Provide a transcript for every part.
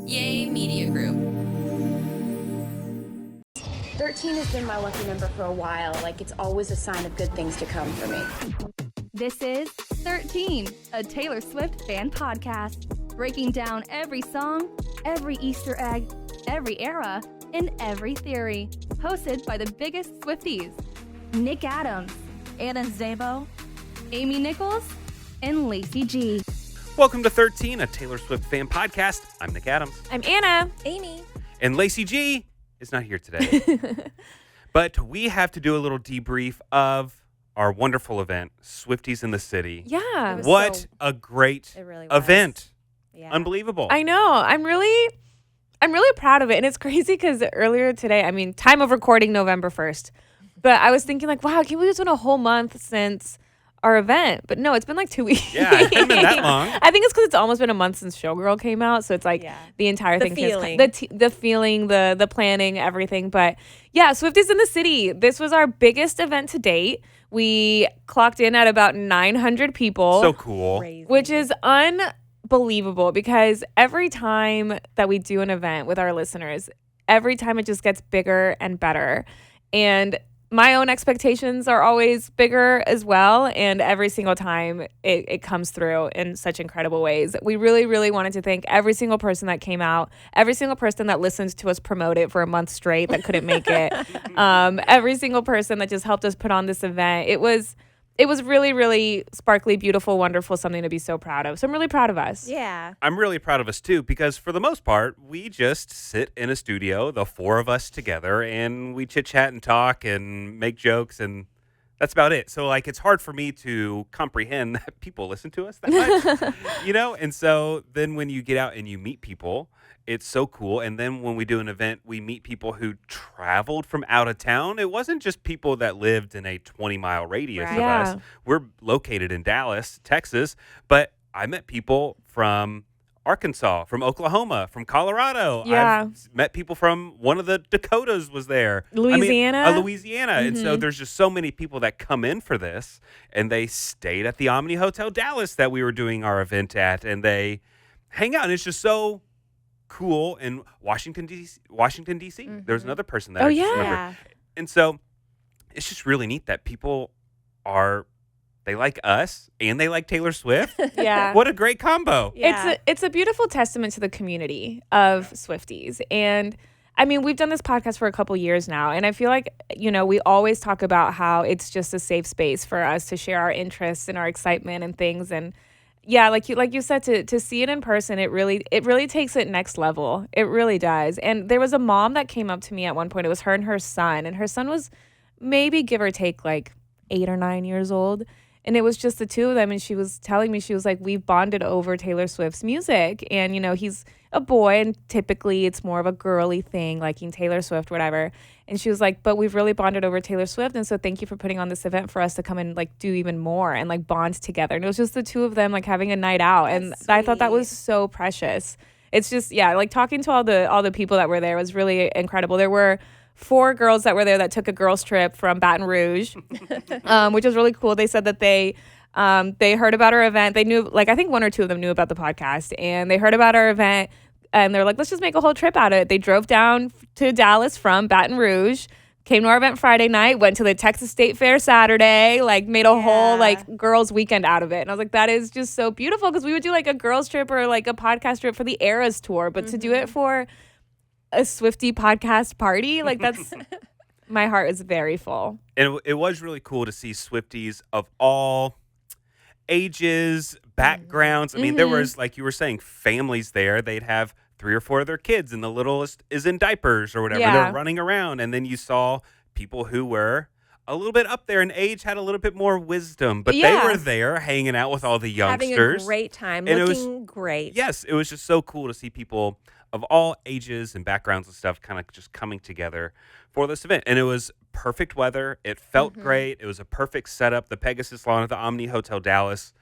Yay Media Group. 13 has been my lucky number for a while. Like, it's always a sign of good things to come for me. This is 13, a Taylor Swift fan podcast, breaking down every song, every Easter egg, every era, and every theory. Hosted by the biggest Swifties, Nick Adams, Anna Szabo, Amy Nichols, and Lacey G. Welcome to 13, a Taylor Swift fan podcast. I'm Nick Adams. I'm Anna. Amy. And Lacey G is not here today. But we have to do a little debrief of our wonderful event, Swifties in the City. Yeah. What a great event. Yeah. Unbelievable. I know. I'm really proud of it. And it's crazy because earlier today, time of recording November 1st. But I was thinking like, wow, can't believe it's been a whole month since our event. But no, it's been like 2 weeks. Yeah, it hasn't been that long. I think it's because it's almost been a month since Showgirl came out. So it's like the entire thing. The feeling, the planning, everything. But yeah, Swifties in the City. This was our biggest event to date. We clocked in at about 900 people. So cool. Crazy. Which is unbelievable because every time that we do an event with our listeners, every time it just gets bigger and better. And my own expectations are always bigger as well. And every single time it comes through in such incredible ways. We really, really wanted to thank every single person that came out, every single person that listened to us promote it for a month straight that couldn't make it, every single person that just helped us put on this event. It was really, really sparkly, beautiful, wonderful, something to be so proud of. So I'm really proud of us. Yeah. I'm really proud of us, too, because for the most part, we just sit in a studio, the four of us together, and we chit-chat and talk and make jokes, and that's about it. So, it's hard for me to comprehend that people listen to us that much, And so then when you get out and you meet people, it's so cool. And then when we do an event, we meet people who traveled from out of town. It wasn't just people that lived in a 20-mile radius of us. We're located in Dallas, Texas, but I met people from Arkansas, from Oklahoma, from Colorado. Yeah. I've met people from one of the Dakotas was there. Louisiana. Louisiana. Mm-hmm. And so there's just so many people that come in for this, and they stayed at the Omni Hotel Dallas that we were doing our event at, and they hang out. And it's just so cool. In Washington, D.C. Mm-hmm. There's another person that I just remember. And so it's just really neat that people they like us and they like Taylor Swift. Yeah. What a great combo. Yeah. It's a beautiful testament to the community of Swifties. And we've done this podcast for a couple years now, and I feel like, we always talk about how it's just a safe space for us to share our interests and our excitement and things. And yeah, like you said, to see it in person, it really takes it next level. It really does. And there was a mom that came up to me at one point. It was her and her son, and her son was maybe give or take like 8 or 9 years old. And it was just the two of them. And she was telling me, she was like, we've bonded over Taylor Swift's music. And, he's a boy, and typically it's more of a girly thing, liking Taylor Swift, whatever. And she was like, but we've really bonded over Taylor Swift. And so thank you for putting on this event for us to come and do even more and bond together. And it was just the two of them having a night out. And I thought that was so precious. It's just, talking to all the people that were there was really incredible. There were 4 girls that were there that took a girls trip from Baton Rouge, which was really cool. They said that they heard about our event. They knew, I think 1 or 2 of them knew about the podcast, and they heard about our event, and they're like, let's just make a whole trip out of it. They drove down to Dallas from Baton Rouge, came to our event Friday night, went to the Texas State Fair Saturday, made a whole girls weekend out of it. And I was like, that is just so beautiful, because we would do a girls trip or a podcast trip for the Eras tour, but to do it for a Swiftie podcast party, that's my heart is very full. And it was really cool to see Swifties of all ages, backgrounds. There was, like you were saying, families there. They'd have 3 or 4 of their kids, and the littlest is in diapers or whatever. They're running around. And then you saw people who were a little bit up there in age, had a little bit more wisdom, but they were there hanging out with all the youngsters. Having a great time, and looking great. Yes, it was just so cool to see people of all ages and backgrounds and stuff kind of just coming together for this event. And it was perfect weather. It felt great. It was a perfect setup. The Pegasus Lawn at the Omni Hotel Dallas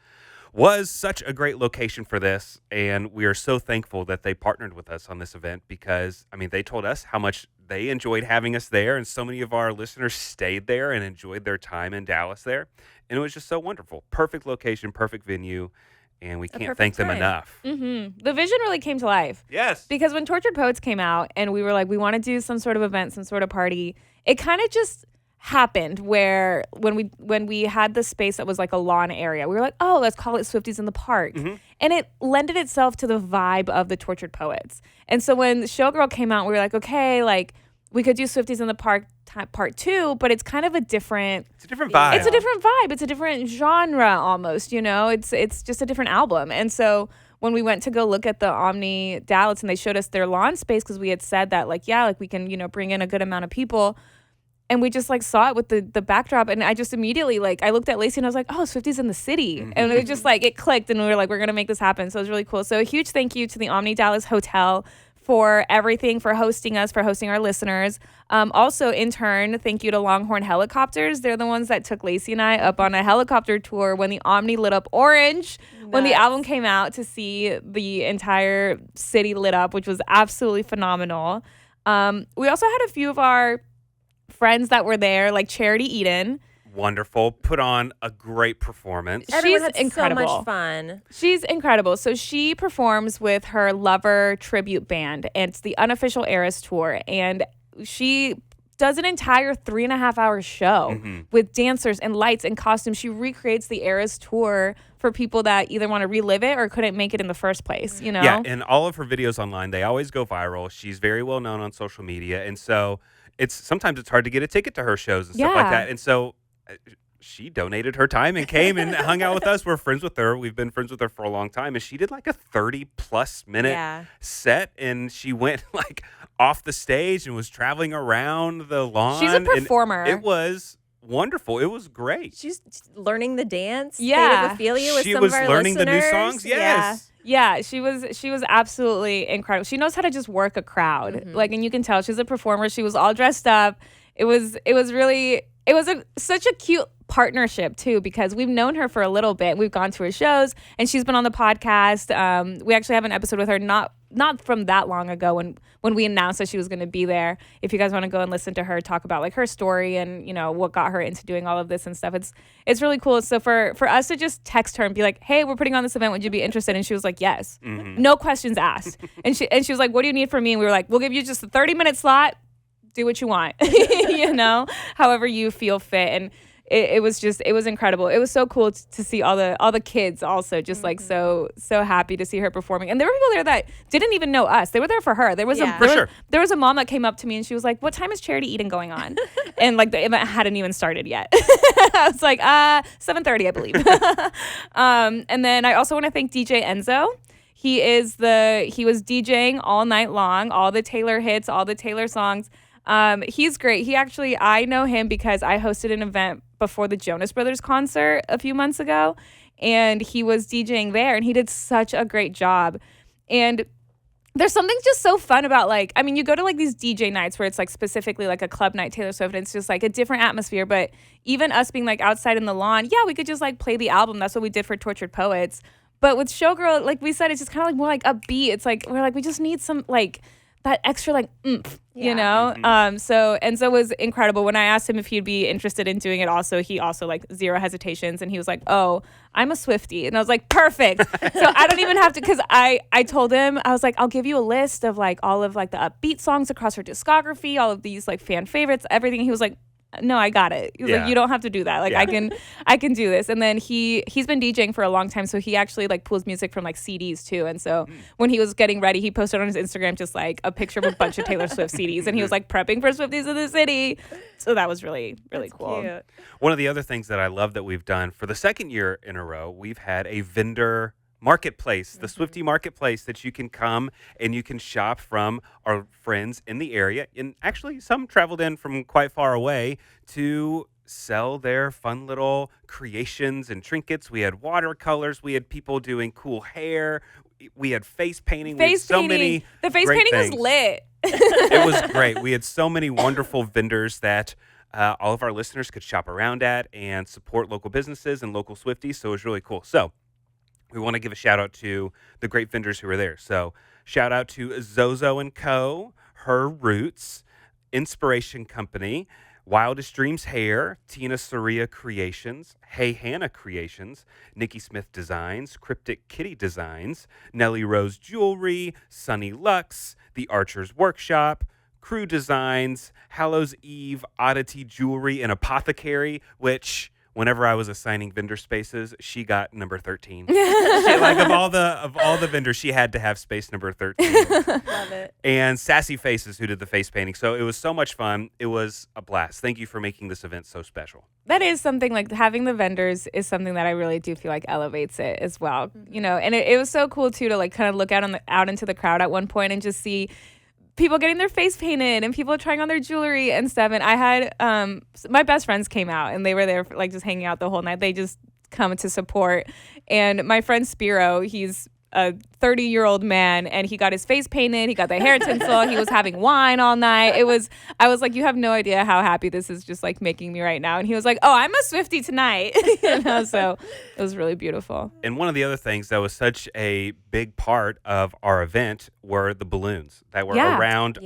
was such a great location for this. And we are so thankful that they partnered with us on this event because, they told us how much they enjoyed having us there. And so many of our listeners stayed there and enjoyed their time in Dallas there. And it was just so wonderful. Perfect location, perfect venue. and we can't thank them enough. Mm-hmm. The vision really came to life. Yes. Because when Tortured Poets came out and we were like, we want to do some sort of event, some sort of party, it kind of just happened where when we had the space that was like a lawn area, we were like, oh, let's call it Swifties in the Park. Mm-hmm. And it lended itself to the vibe of the Tortured Poets. And so when Showgirl came out, we were like, okay, like we could do Swifties in the Park part 2, but it's kind of It's a different vibe. It's a different vibe. It's a different genre almost, you know? It's just a different album. And so when we went to go look at the Omni Dallas and they showed us their lawn space, because we had said that like, yeah, like we can, you know, bring in a good amount of people. And we just like saw it with the backdrop, and I just immediately like I looked at Lacey and I was like, oh, Swifties in the city. Mm-hmm. And it was just like it clicked, and we were like, we're gonna make this happen. So it was really cool. So a huge thank you to the Omni Dallas Hotel for everything, for hosting us, for hosting our listeners. Also, in turn, thank you to Longhorn Helicopters. They're the ones that took Lacey and I up on a helicopter tour when the Omni lit up orange, when the album came out, to see the entire city lit up, which was absolutely phenomenal. We also had a few of our friends that were there, like Charity Eden. Wonderful. Put on a great performance. Everyone She's had incredible. so much fun. She's incredible. So she performs with her Lover tribute band, and it's the Unofficial Eras tour. And she does an entire 3.5-hour show with dancers and lights and costumes. She recreates the Eras tour for people that either want to relive it or couldn't make it in the first place, you know? Yeah, and all of her videos online, they always go viral. She's very well known on social media. And so sometimes it's hard to get a ticket to her shows and stuff like that. And so she donated her time and came and hung out with us. We're friends with her. We've been friends with her for a long time. And she did like a 30-plus minute set. And she went like off the stage and was traveling around the lawn. She's a performer. It was wonderful. It was great. She's learning the dance. Yeah. Ophelia with she some was of our learning listeners. the new songs. Yes. Yeah, she was absolutely incredible. She knows how to just work a crowd. Like, and you can tell she's a performer. She was all dressed up. It was such a cute partnership too, because we've known her for a little bit. We've gone to her shows and she's been on the podcast. We actually have an episode with her not from that long ago when we announced that she was going to be there. If you guys want to go and listen to her talk about like her story and, you know, what got her into doing all of this and stuff, it's really cool. So for us to just text her and be like, hey, we're putting on this event, would you be interested? And she was like, yes. No questions asked. and she was like, what do you need from me? And we were like, we'll give you just a 30-minute slot. Do what you want, you know, however you feel fit. And it was incredible. It was so cool to see all the kids also just like so happy to see her performing. And there were people there that didn't even know us. They were there for her. There was there was a mom that came up to me and she was like, what time is Charity Eden going on? And like the event hadn't even started yet. I was like, 7:30, I believe. And then I also want to thank DJ Enzo. He was DJing all night long, all the Taylor hits, all the Taylor songs. He's great. I know him because I hosted an event before the Jonas Brothers concert a few months ago, and he was DJing there, and he did such a great job. And there's something just so fun about, like, I mean, you go to like these DJ nights where it's like specifically like a club night Taylor Swift, and it's just like a different atmosphere. But even us being like outside in the lawn, yeah, we could just like play the album. That's what we did for Tortured Poets. But with Showgirl, like we said, it's just kind of like more like upbeat. It's like we're like, we just need some like that extra like oomph, you know? So Enzo was incredible. When I asked him if he'd be interested in doing it he also like zero hesitations, and he was like, oh, I'm a Swiftie. And I was like, perfect. So I don't even have to, because I told him, I was like, I'll give you a list of like all of like the upbeat songs across her discography, all of these like fan favorites, everything. He was like, no, I got it. He was like, you don't have to do that. Like I can do this. And then he's been DJing for a long time, so he actually like pulls music from like CDs too. And so when he was getting ready, he posted on his Instagram just like a picture of a bunch of Taylor Swift CDs, and he was like prepping for Swifties in the city. So that was really cool. Cute. One of the other things that I love that we've done for the second year in a row, we've had a vendor marketplace, the Swiftie marketplace, that you can come and you can shop from our friends in the area. And actually some traveled in from quite far away to sell their fun little creations and trinkets. We had watercolors. We had people doing cool hair. We had face painting. The face painting was lit. It was great. We had so many wonderful vendors that all of our listeners could shop around at and support local businesses and local Swifties. So it was really cool. So we want to give a shout out to the great vendors who were there. So shout out to Zozo & Co., Her Roots, Inspiration Company, Wildest Dreams Hair, Tina Soria Creations, Hey Hannah Creations, Nikki Smith Designs, Cryptic Kitty Designs, Nellie Rose Jewelry, Sunny Lux, The Archer's Workshop, Crew Designs, Hallows Eve, Oddity Jewelry, and Apothecary, which whenever I was assigning vendor spaces, she got number 13. Like of all the vendors, she had to have space number 13. Love it. And Sassy Faces, who did the face painting. So it was so much fun. It was a blast. Thank you for making this event so special. That is something, like having the vendors is something that I really do feel like elevates it as well. You know, and it was so cool too to like kind of look out into the crowd at one point and just see people getting their face painted and people trying on their jewelry and stuff. And I had my best friends came out and they were there for, like, just hanging out the whole night. They just come to support. And my friend Spiro, he's a 30-year-old man, and he got his face painted. He got the hair tinsel. He was having wine all night. I was like, you have no idea how happy this is just like making me right now. And he was like, oh, I'm a Swiftie tonight. You know, so it was really beautiful. And one of the other things that was such a big part of our event were the balloons that were around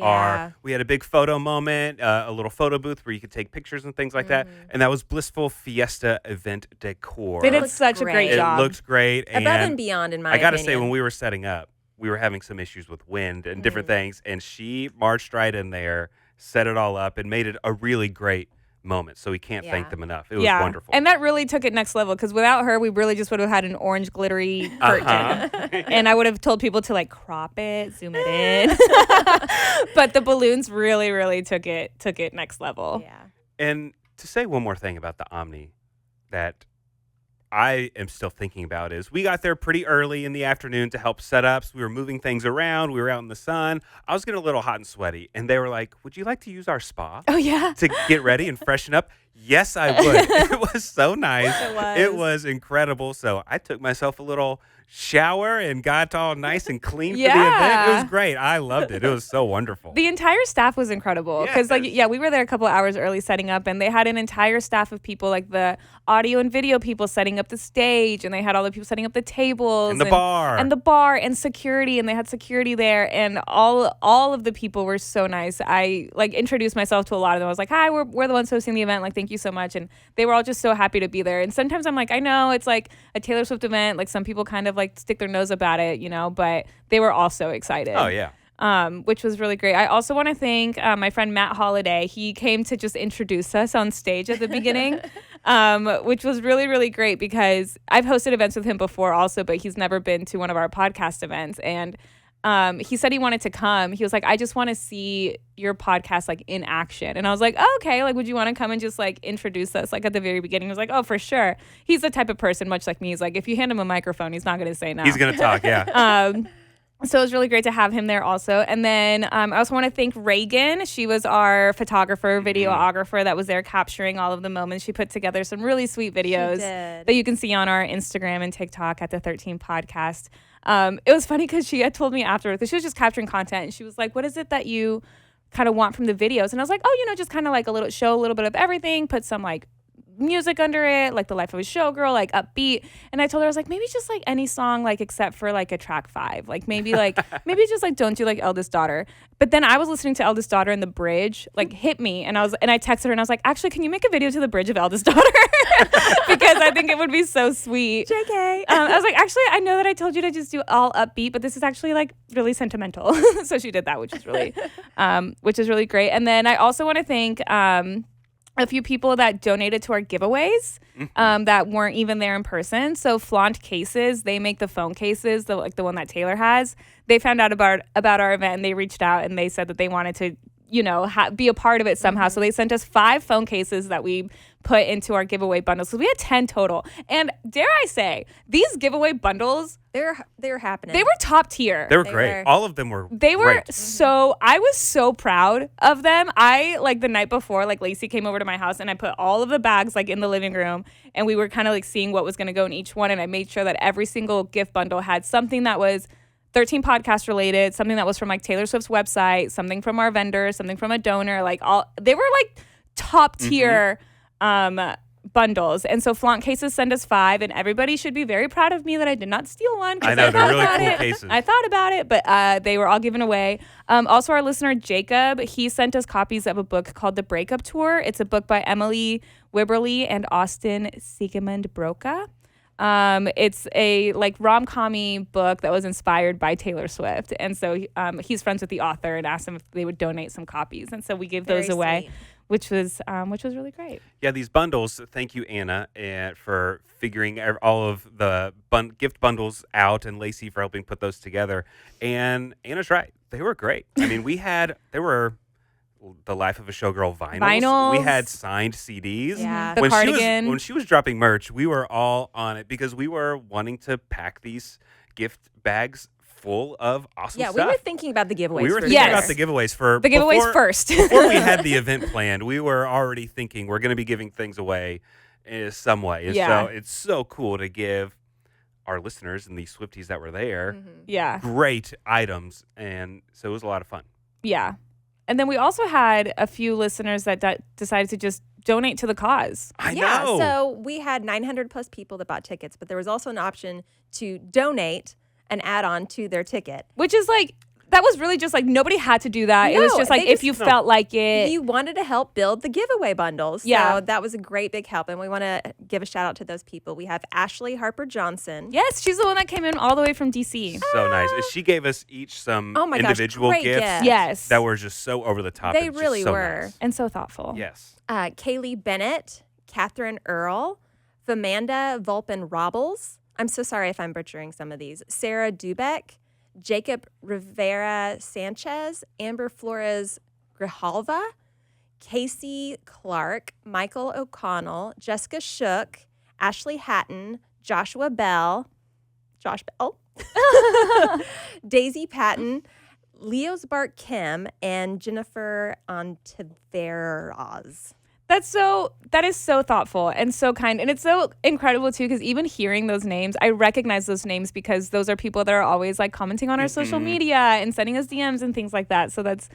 we had a big photo moment, a little photo booth where you could take pictures and things like that. And that was Blissful Fiesta event decor. They did such a great job. It looked great. Above and beyond, in my opinion. I got to say, when we were setting up, we were having some issues with wind and different things, and she marched right in there, set it all up, and made it a really great moment. So we can't thank them enough. It was wonderful. And that really took it next level, because without her, we really just would have had an orange glittery curtain. And I would have told people to like crop it, zoom it in. But the balloons really, really took it next level. Yeah. And to say one more thing about the Omni that I am still thinking about is we got there pretty early in the afternoon to help set up. So we were moving things around. We were out in the sun. I was getting a little hot and sweaty. And they were like, would you like to use our spa? Oh, yeah. To get ready and freshen up? Yes, I would. It was so nice. It was incredible. So I took myself a little shower and got all nice and clean for the event. It was great. I loved it. It was so wonderful. The entire staff was incredible because we were there a couple hours early setting up, and they had an entire staff of people, like the audio and video people setting up the stage, and they had all the people setting up the tables and the bar and security, and they had security there, and all of the people were so nice. I like introduced myself to a lot of them. I was like, hi, we're the ones hosting the event. Like, thank you so much. And they were all just so happy to be there. And sometimes I'm like, I know it's like a Taylor Swift event. Like, some people kind of like stick their nose up at it, you know, but they were all so excited. Oh, yeah. Which was really great. I also want to thank my friend Matt Holiday. He came to just introduce us on stage at the beginning, which was really, really great because I've hosted events with him before also, but he's never been to one of our podcast events. And he said he wanted to come. He was like, I just want to see your podcast like in action. And I was like, oh, okay, like, would you want to come and just like introduce us like at the very beginning? He was like, oh, for sure. He's the type of person, much like me. He's like, if you hand him a microphone, he's not going to say no. He's going to talk, yeah. So it was really great to have him there also. And then I also want to thank Reagan. She was our photographer, videographer that was there capturing all of the moments. She put together some really sweet videos that you can see on our Instagram and TikTok at the 13 Podcast. It was funny because she had told me afterwards that she was just capturing content, and she was like, what is it that you kind of want from the videos? And I was like, oh, you know, just kind of like a little bit of everything, put some like music under it, like the life of a showgirl, like upbeat. And I told her, I was like, maybe just like any song, like except for like a track 5, like maybe just like don't do like Eldest Daughter. But then I was listening to Eldest Daughter, and the bridge like hit me, and I texted her and I was like, actually, can you make a video to the bridge of Eldest Daughter? Because I think it would be so sweet. JK. I was like, actually, I know that I told you to just do all upbeat, but this is actually like really sentimental. So she did that, which is really great. And then I also want to thank a few people that donated to our giveaways that weren't even there in person. So Flaunt Cases, they make the phone cases, the one that Taylor has. They found out about our event, and they reached out and they said that they wanted to, you know, be a part of it somehow. So they sent us 5 phone cases that we put into our giveaway bundles. So we had 10 total. And dare I say, these giveaway bundles, they were happening. They were top tier. They were great. All of them were They were great. so, I was so proud of them. I, like the night before, like Lacey came over to my house, and I put all of the bags like in the living room, and we were kind of like seeing what was going to go in each one. And I made sure that every single gift bundle had something that was 13 podcast related, something that was from like Taylor Swift's website, something from our vendor, something from a donor, like all, they were like top tier bundles. And so Flaunt Cases send us 5, and everybody should be very proud of me that I did not steal one. I know, they're really cool cases. I thought about it, but they were all given away. Also, our listener, Jacob, he sent us copies of a book called The Breakup Tour. It's a book by Emily Wibberley and Austin Siegmund Broca. It's a rom-com-y book that was inspired by Taylor Swift. And so he's friends with the author and asked him if they would donate some copies. And so we gave those away. Sweet. Which was really great. Yeah, these bundles, thank you, Anna, for figuring all of the gift bundles out, and Lacey for helping put those together. And Anna's right. They were great. I mean, they were the Life of a Showgirl vinyls. We had signed CDs. Yeah. The cardigan. When she was dropping merch, we were all on it because we were wanting to pack these gift bags full of awesome stuff. Yeah, we were thinking about the giveaways. We were thinking Yes. about the giveaways first. Before we had the event planned, we were already thinking we're going to be giving things away in some way. And Yeah. so it's so cool to give our listeners and the Swifties that were there Yeah. great items. And so it was a lot of fun. Yeah. And then we also had a few listeners that decided to just donate to the cause. I Yeah, know. so we had 900 plus people that bought tickets, but there was also an option to donate an add-on to their ticket. Which is that was really just nobody had to do that. It was No, just they if you felt like it. You wanted to help build the giveaway bundles. Yeah. So that was a great big help. And we want to give a shout out to those people. We have Ashley Harper Johnson. Yes, she's the one that came in all the way from DC. So nice. She gave us each some Oh my gosh, individual great gifts gifts. Yes. that were just so over the top. They and just really so were. nice. And so thoughtful. Yes. Kaylee Bennett, Catherine Earl, Famanda Volpin-Robles. I'm so sorry if I'm butchering some of these. Sarah Dubeck, Jacob Rivera Sanchez, Amber Flores Grijalva, Casey Clark, Michael O'Connell, Jessica Shook, Ashley Hatton, Joshua Bell, Josh Bell, Daisy Patton, Leo's Bart Kim, and Jennifer Ontiveros. That is so thoughtful and so kind. And it's so incredible too, because even hearing those names, I recognize those names because those are people that are always commenting on our social media and sending us DMs and things like that. So that's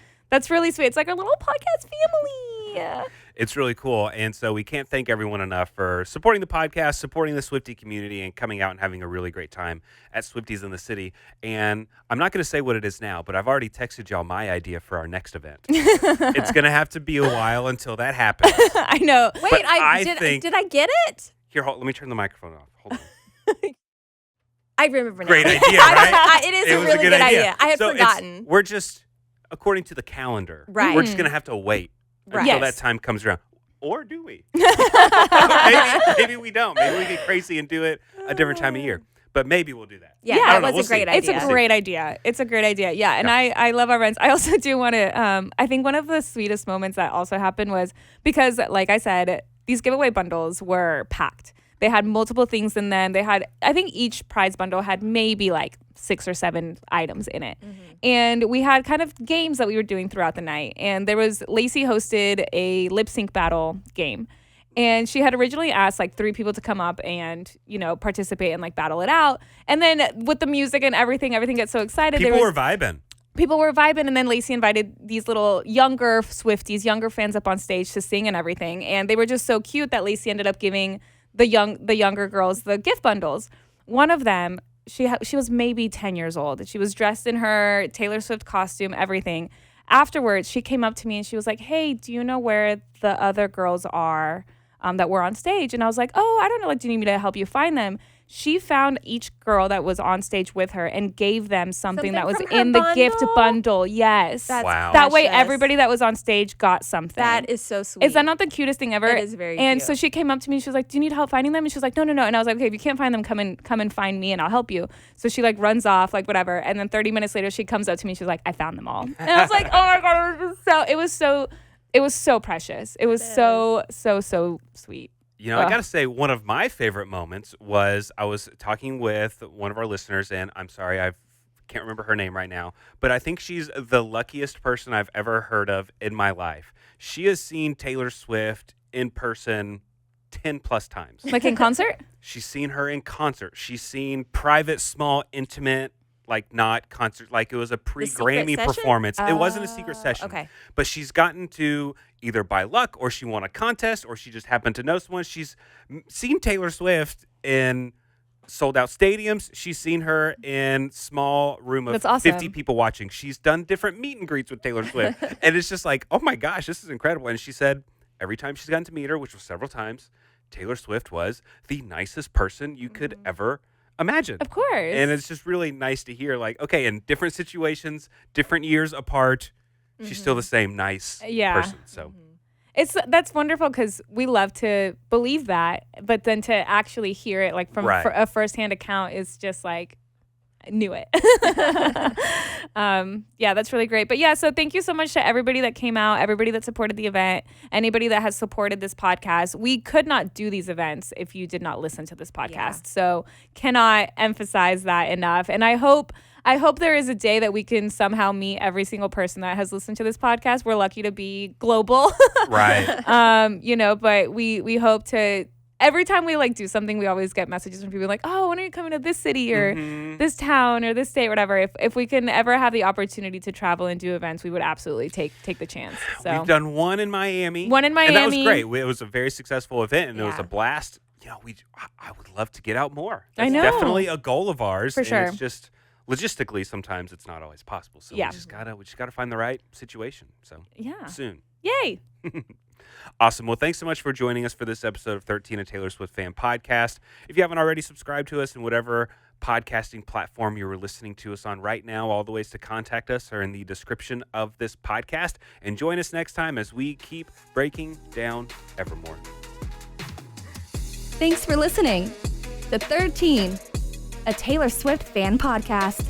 really sweet. It's like our little podcast family. It's really cool. And so we can't thank everyone enough for supporting the podcast, supporting the Swiftie community, and coming out and having a really great time at Swifties in the City. And I'm not going to say what it is now, but I've already texted y'all my idea for our next event. It's going to have to be a while until that happens. I know. Wait, But did I get it? Here, let me turn the microphone off. Hold on. I remember now. Great idea, right? It is It a was really good idea. I had So forgotten. we're just, according to the calendar, Right. we're just going to have to wait Right. until Yes. that time comes around. Or do we? maybe we don't. Maybe we get crazy and do it a different time of year. But maybe we'll do that. Yeah, I that don't know. was We'll a great see. idea. It's a great idea. It's a great idea. Yeah. And I love our friends. I also do want to, I think one of the sweetest moments that also happened was because, like I said, these giveaway bundles were packed. They had multiple things in them. I think each prize bundle had maybe 6 or 7 items in it. And we had kind of games that we were doing throughout the night. And Lacey hosted a lip sync battle game. And she had originally asked 3 people to come up and, participate and battle it out. And then with the music and everything gets so excited. People were vibing. People were vibing, and then Lacey invited these little younger Swifties, younger fans up on stage to sing and everything. And they were just so cute that Lacey ended up giving the younger girls the gift bundles. One of them, she was maybe 10 years old. She was dressed in her Taylor Swift costume, everything. Afterwards, she came up to me and she was like, "Hey, do you know where the other girls are that were on stage?" And I was like, "Oh, I don't know. Do you need me to help you find them?" She found each girl that was on stage with her and gave them something that was from her in the gift bundle? bundle. Yes. That's Wow. That way, precious. everybody that was on stage got something. That is so sweet. Is that not the cutest thing ever? It is very And cute. so she came up to me. She was like, "Do you need help finding them?" And she was like, "No, no, no." And I was like, "Okay, if you can't find them, come and find me, and I'll help you." So she runs off, whatever. And then 30 minutes later, she comes up to me. She was like, "I found them all." And I was like, "Oh my god!" It was so precious. It was so sweet. I got to say, one of my favorite moments was I was talking with one of our listeners, and I'm sorry, I can't remember her name right now, but I think she's the luckiest person I've ever heard of in my life. She has seen Taylor Swift in person 10 plus times. Like in concert? She's seen her in concert. She's seen private, small, intimate like not concert, like it was a secret pre-Grammy session? performance. It wasn't a secret session. Okay. But she's gotten to either by luck or she won a contest or she just happened to know someone. She's seen Taylor Swift in sold out stadiums. She's seen her in small room of That's awesome. 50 people watching. She's done different meet and greets with Taylor Swift. And it's just like, oh my gosh, this is incredible. And she said every time she's gotten to meet her, which was several times, Taylor Swift was the nicest person you could ever imagine. Of course. And it's just really nice to hear, like, okay, in different situations, different years apart, she's still the same nice person. So That's wonderful because we love to believe that, but then to actually hear it like from Right. a firsthand account is just like, I knew it. Yeah, that's really great. But yeah, so thank you so much to everybody that came out, everybody that supported the event, anybody that has supported this podcast. We could not do these events if you did not listen to this podcast. Yeah. So cannot emphasize that enough. And I hope there is a day that we can somehow meet every single person that has listened to this podcast. We're lucky to be global. right. You know, but we hope to. Every time we like do something, we always get messages from people like, "Oh, when are you coming to this city or this town or this state, whatever?" If we can ever have the opportunity to travel and do events, we would absolutely take the chance. So We've done one in Miami. One in And that was Miami. great. It was a very successful event and it was Yeah. a blast. You know, I would love to get out more. I That's know. definitely a goal of ours. For and sure. it's just logistically sometimes it's not always possible. So Yeah. we just gotta find the right situation. So yeah, soon. yay! Awesome. Well, thanks so much for joining us for this episode of 13, a Taylor Swift Fan Podcast. If you haven't already subscribed to us in whatever podcasting platform you were listening to us on right now, all the ways to contact us are in the description of this podcast. And join us next time as we keep breaking down Evermore. Thanks for listening to 13, a Taylor Swift Fan Podcast.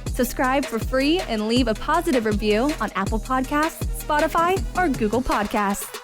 Subscribe for free and leave a positive review on Apple Podcasts, Spotify, or Google Podcasts.